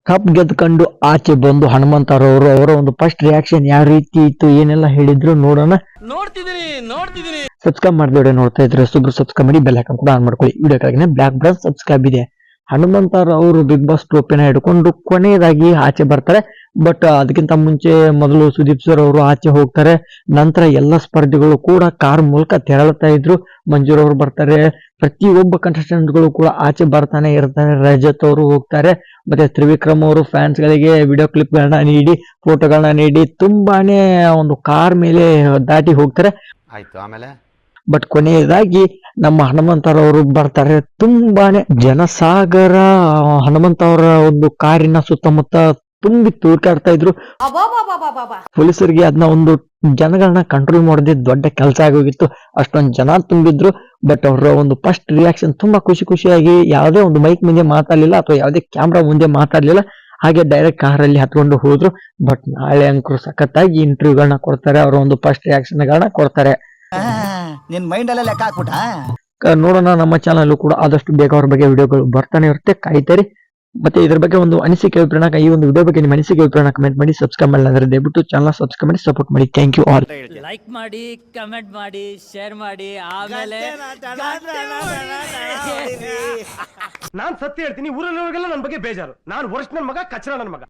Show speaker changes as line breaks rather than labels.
Cup ಗೆದ್ಕೊಂಡು ಆಚೆ ಬಂದು ಹನುಮಂತರವರು ಅವರ ಒಂದು ಫಸ್ಟ್ ರಿಯಾಕ್ಷನ್ ಯಾವ ರೀತಿ ಇತ್ತು ಏನೆಲ್ಲ ಹೇಳಿದ್ರು ನೋಡೋಣ.
ನೋಡ್ತಿದೀನಿ
ಸಬ್ಸ್ಕ್ರೈಬ್ ಮಾಡಿದೋಡೆ ನೋಡ್ತಾ ಇದ್ರೆ ಸುಬ್ರು ಸಬ್ಸ್ಕ್ರೈಬ್ ಮಾಡಿ ಬೆಲ್ ಐಕಾನ್ ಕೂಡ ಆನ್ ಮಾಡ್ಕೊಳ್ಳಿ. ವಿಡಿಯೋ ಕೆಳಗೆ ಬ್ಲಾಕ್ ಬಟನ್ ಸಬ್ಸ್ಕ್ರೈಬ್ ಇದೆ. ಹನುಮಂತರವರು ಬಿಗ್ ಬಾಸ್ ಟ್ರೋಫಿನ ಹಿಡ್ಕೊಂಡು ಕೊನೆಯದಾಗಿ ಆಚೆ ಬರ್ತಾರೆ. ಬಟ್ ಅದಕ್ಕಿಂತ ಮುಂಚೆ ಮೊದಲು ಸುದೀಪ್ ಸರ್ ಅವರು ಆಚೆ ಹೋಗ್ತಾರೆ. ನಂತರ ಎಲ್ಲ ಸ್ಪರ್ಧಿಗಳು ಕೂಡ ಕಾರ್ ಮೂಲಕ ತೆರಳುತ್ತಾ ಇದ್ರು. ಮಂಜೂರ್ ಅವರು ಬರ್ತಾರೆ. ಪ್ರತಿಯೊಬ್ಬ ಕಂಟೆಸ್ಟೆಂಟ್ ಗಳು ಕೂಡ ಆಚೆ ಬರ್ತಾನೆ ಇರ್ತಾರೆ. ರಜತ್ ಅವರು ಹೋಗ್ತಾರೆ. ಮತ್ತೆ ತ್ರಿವಿಕ್ರಮ್ ಅವರು ಫ್ಯಾನ್ಸ್ ಗಳಿಗೆ ವಿಡಿಯೋ ಕ್ಲಿಪ್ ಗಳನ್ನ ನೀಡಿ ಫೋಟೋಗಳನ್ನ ನೀಡಿ ತುಂಬಾನೇ ಒಂದು ಕಾರ್ ಮೇಲೆ ದಾಟಿ ಹೋಗ್ತಾರೆ.
ಆಯ್ತು ಆಮೇಲೆ
ಬಟ್ ಕೊನೆಯದಾಗಿ ನಮ್ಮ ಹನುಮಂತರವರು ಬರ್ತಾರೆ. ತುಂಬಾನೇ ಜನಸಾಗರ ಹನುಮಂತ ಅವರ ಒಂದು ಕಾರಿನ ಸುತ್ತಮುತ್ತ ತುಂಬಿ ತೂರ್ಕಾಡ್ತಾ ಇದ್ರು. ಪೊಲೀಸರಿಗೆ ಅದನ್ನ ಒಂದು ಜನಗಳನ್ನ ಕಂಟ್ರೋಲ್ ಮಾಡೋದೇ ದೊಡ್ಡ ಕೆಲಸ ಆಗೋಗಿತ್ತು. ಅಷ್ಟೊಂದು ಜನ ತುಂಬಿದ್ರು. ಬಟ್ ಅವರ ಒಂದು ಫಸ್ಟ್ ರಿಯಾಕ್ಷನ್ ತುಂಬಾ ಖುಷಿಯಾಗಿ ಯಾವುದೇ ಒಂದು ಮೈಕ್ ಮುಂದೆ ಮಾತಾಡ್ಲಿಲ್ಲ ಅಥವಾ ಯಾವುದೇ ಕ್ಯಾಮ್ರಾ ಮುಂದೆ ಮಾತಾಡ್ಲಿಲ್ಲ. ಹಾಗೆ ಡೈರೆಕ್ಟ್ ಕಾರಲ್ಲಿ ಹತ್ಕೊಂಡು ಹೋದ್ರು. ಬಟ್ ನಾಳೆ ಅಂಕರು ಸಖತ್ತಾಗಿ ಇಂಟರ್ವ್ಯೂಗಳನ್ನ ಕೊಡ್ತಾರೆ. ಅವರ ಒಂದು ಫಸ್ಟ್ ರಿಯಾಕ್ಷನ್ ಗಳನ್ನ ಕೊಡ್ತಾರೆ.
ನಿನ್ ಮೈಂಡ್ ಅಲ್ಲೇ ಲೆಕ್ಕ ಹಾಕ್ಬಿಟ್ಟ.
ನೋಡೋಣ, ನಮ್ಮ ಚಾನಲ್ ಕೂಡ ಆದಷ್ಟು ಬೇಗ ಅವ್ರ ಬಗ್ಗೆ ವಿಡಿಯೋಗಳು ಬರ್ತಾನೆ ಇರುತ್ತೆ, ಕಾಯ್ತಾರಿ. ಮತ್ತೆ ಇದ್ರ ಬಗ್ಗೆ ಒಂದು ಅನಿಸಿಕೆ ಅಭಿಪ್ರಾಯ, ಈ ಒಂದು ವಿಡಿಯೋ ಬಗ್ಗೆ ನಿಮ್ಮ ಅನಿಸಿಕೆ ಅಭಿಪ್ರಾಯ ಕಮೆಂಟ್ ಮಾಡಿ. ಸಬ್ಸ್ಕ್ರೈಬ್ ಮಾಡಿಲ್ಲ ಅಂದ್ರೆ ದಯವಿಟ್ಟು ಚಾನಲ್ ಸಬ್ಸ್ಕ್ರೈಬ್ ಮಾಡಿ ಸಪೋರ್ಟ್ ಮಾಡಿ. Thank you all.
ಲೈಕ್ ಮಾಡಿ, ಕಮೆಂಟ್ ಮಾಡಿ, ಶೇರ್ ಮಾಡಿ. ಆಮೇಲೆ
ನಾನ್ ಸತ್ಯ ಹೇಳ್ತೀನಿ, ಊರಲ್ಲಿರೋರಿಗೆಲ್ಲ ನನ್ನ ಬಗ್ಗೆ ಬೇಜಾರು. ನಾನು ವರ್ಷ ನನ್ನ ಮಗ ಕಚ್ಚರ ನನ್ನ ಮಗ.